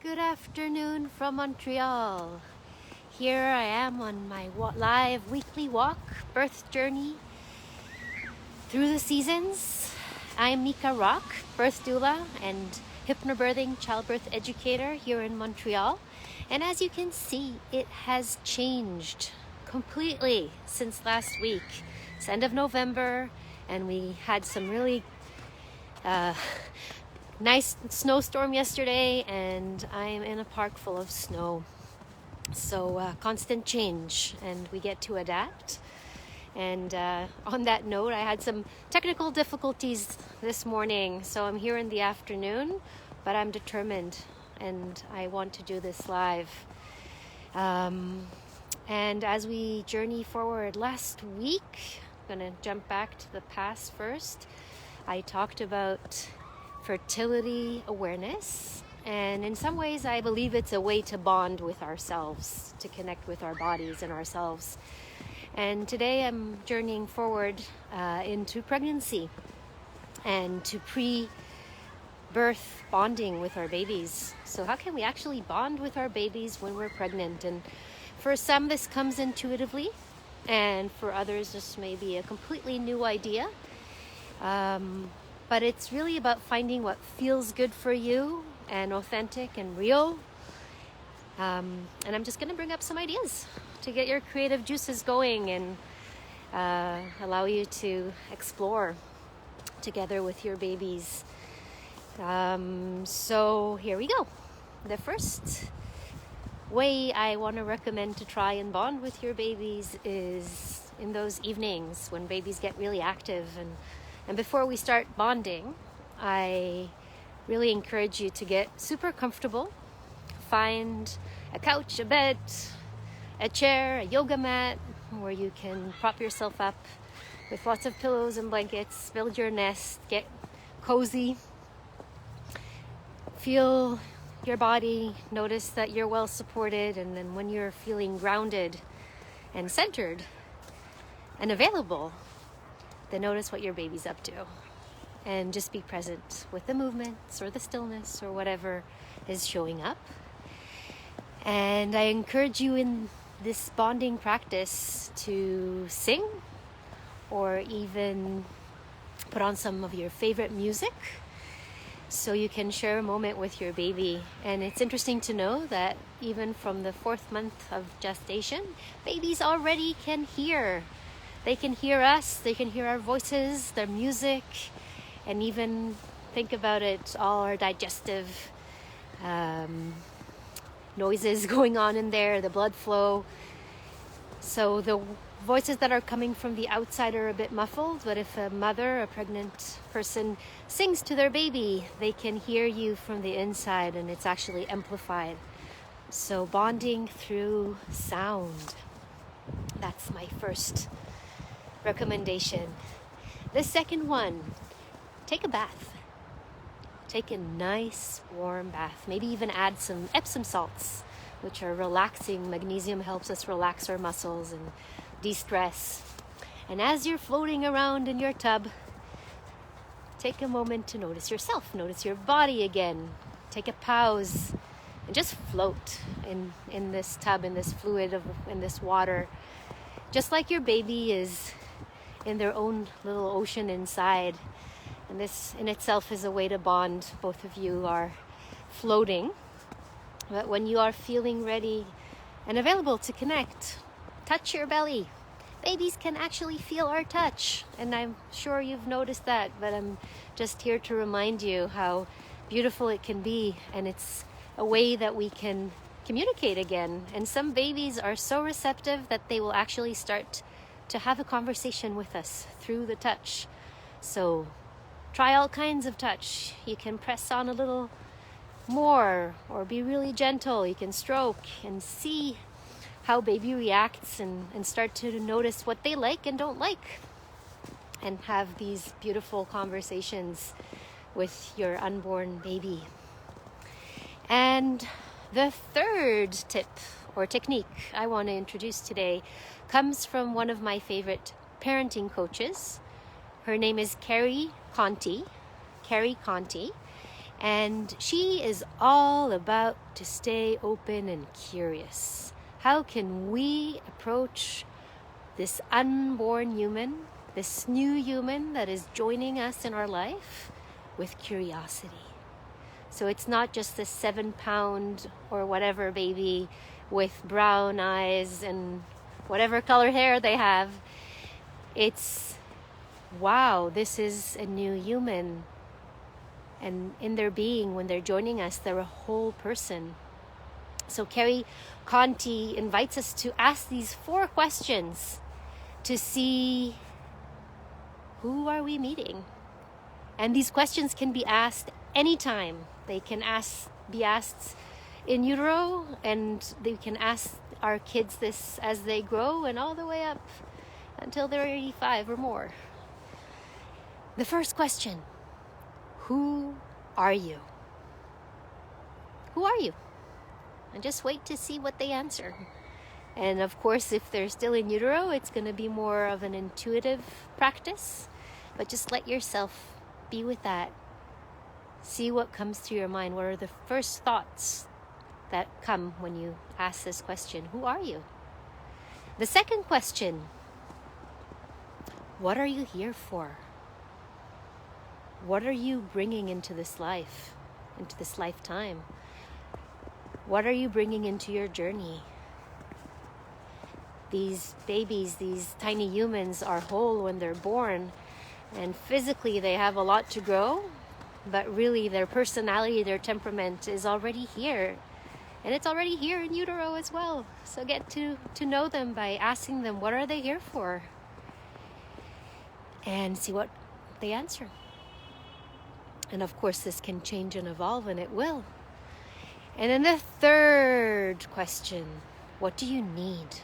Good afternoon from Montreal. Here I am on my live weekly walk, birth journey through the seasons. I'm Mika Rock, birth doula and hypnobirthing childbirth educator here in Montreal. And as you can see, it has changed completely since last week. It's end of November and we had some really nice snowstorm yesterday, and I'm in a park full of snow. So constant change, and we get to adapt. And on that note, I had some technical difficulties this morning, so I'm here in the afternoon, but I'm determined, and I want to do this live. And as we journey forward, last week, I'm going to jump back to the past first. I talked about fertility awareness, and in some ways I believe it's a way to bond with ourselves, to connect with our bodies and ourselves. And today I'm journeying forward into pregnancy and to pre-birth bonding with our babies. So how can we actually bond with our babies when we're pregnant? And for some this comes intuitively, and for others this may be a completely new idea. But it's really about finding what feels good for you and authentic and real. And I'm just going to bring up some ideas to get your creative juices going and allow you to explore together with your babies. So here we go. The first way I want to recommend to try and bond with your babies is in those evenings when babies get really active. And before we start bonding, I really encourage you to get super comfortable. Find a couch, a bed, a chair, a yoga mat where you can prop yourself up with lots of pillows and blankets. Build your nest, get cozy. Feel your body, notice that you're well supported, and then when you're feeling grounded and centered and available, then notice what your baby's up to, and just be present with the movements or the stillness or whatever is showing up. And I encourage you in this bonding practice to sing or even put on some of your favorite music so you can share a moment with your baby. And it's interesting to know that even from the 4th month of gestation, babies already can hear. They can hear us, they can hear our voices, their music, and even think about it, all our digestive noises going on in there, the blood flow. So the voices that are coming from the outside are a bit muffled, but if a mother, a pregnant person, sings to their baby, they can hear you from the inside, and it's actually amplified. So bonding through sound. That's my first recommendation. The second one, take a bath. Take a nice warm bath. Maybe even add some Epsom salts, which are relaxing. Magnesium helps us relax our muscles and de-stress. And as you're floating around in your tub, take a moment to notice yourself, notice your body again. Take a pause and just float in this tub, in this fluid, in this water. Just like your baby is in their own little ocean inside. And this in itself is a way to bond. Both of you are floating. But when you are feeling ready and available to connect, touch your belly. Babies can actually feel our touch. And I'm sure you've noticed that, but I'm just here to remind you how beautiful it can be. And it's a way that we can communicate again. And some babies are so receptive that they will actually start to have a conversation with us through the touch. So try all kinds of touch. You can press on a little more or be really gentle. You can stroke and see how baby reacts and start to notice what they like and don't like, and have these beautiful conversations with your unborn baby. And the third tip or technique I want to introduce today comes from one of my favorite parenting coaches. Her name is Carrie Conti. And she is all about to stay open and curious. How can we approach this unborn human, this new human that is joining us in our life, with curiosity? So it's not just the 7-pound or whatever baby with brown eyes and whatever color hair they have. It's, wow, this is a new human. And in their being, when they're joining us, they're a whole person. So Carrie Conti invites us to ask these 4 questions to see, who are we meeting? And these questions can be asked anytime. They can be asked in utero, and they can ask our kids this as they grow and all the way up until they're 85 or more. The first question, who are you? Who are you? And just wait to see what they answer. And of course, if they're still in utero, it's going to be more of an intuitive practice. But just let yourself be with that. See what comes through your mind. What are the first thoughts that come when you ask this question? Who are you? The second question, what are you here for? What are you bringing into this life, into this lifetime? What are you bringing into your journey? These babies, these tiny humans are whole when they're born, and physically they have a lot to grow, but really their personality, their temperament is already here. And it's already here in utero as well. So get to know them by asking them, what are they here for? And see what they answer. And of course, this can change and evolve, and it will. And then the third question, what do you need?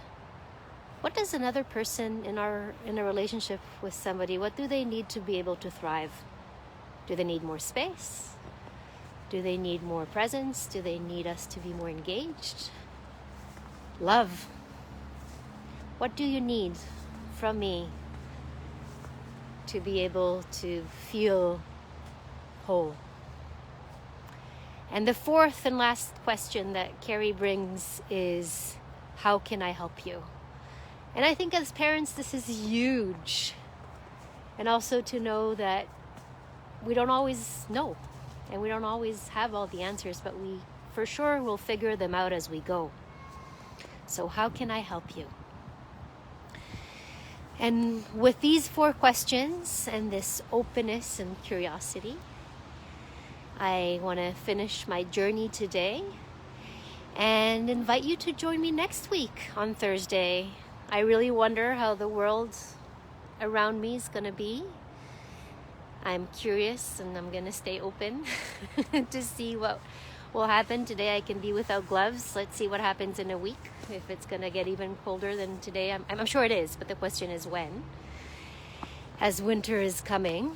What does another person in a relationship with somebody, what do they need to be able to thrive? Do they need more space? Do they need more presence? Do they need us to be more engaged? Love. What do you need from me to be able to feel whole? And the fourth and last question that Carrie brings is, how can I help you? And I think as parents, this is huge. And also to know that we don't always know, and we don't always have all the answers, but we for sure will figure them out as we go. So how can I help you? And with these 4 questions and this openness and curiosity, I want to finish my journey today and invite you to join me next week on Thursday. I really wonder how the world around me is going to be. I'm curious, and I'm going to stay open to see what will happen. Today I can be without gloves. Let's see what happens in a week. If it's going to get even colder than today. I'm sure it is, but the question is when. As winter is coming.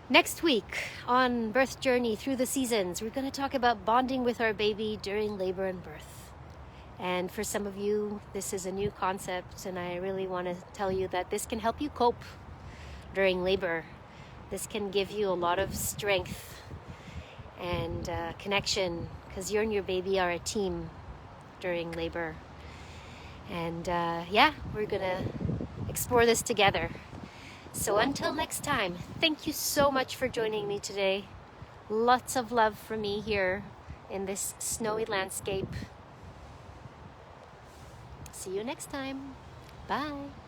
Next week on Birth Journey Through the Seasons, we're going to talk about bonding with our baby during labor and birth. And for some of you, this is a new concept, and I really want to tell you that this can help you cope during labor. This can give you a lot of strength and connection, because you and your baby are a team during labor. And we're going to explore this together. So until next time, thank you so much for joining me today. Lots of love from me here in this snowy landscape. See you next time. Bye.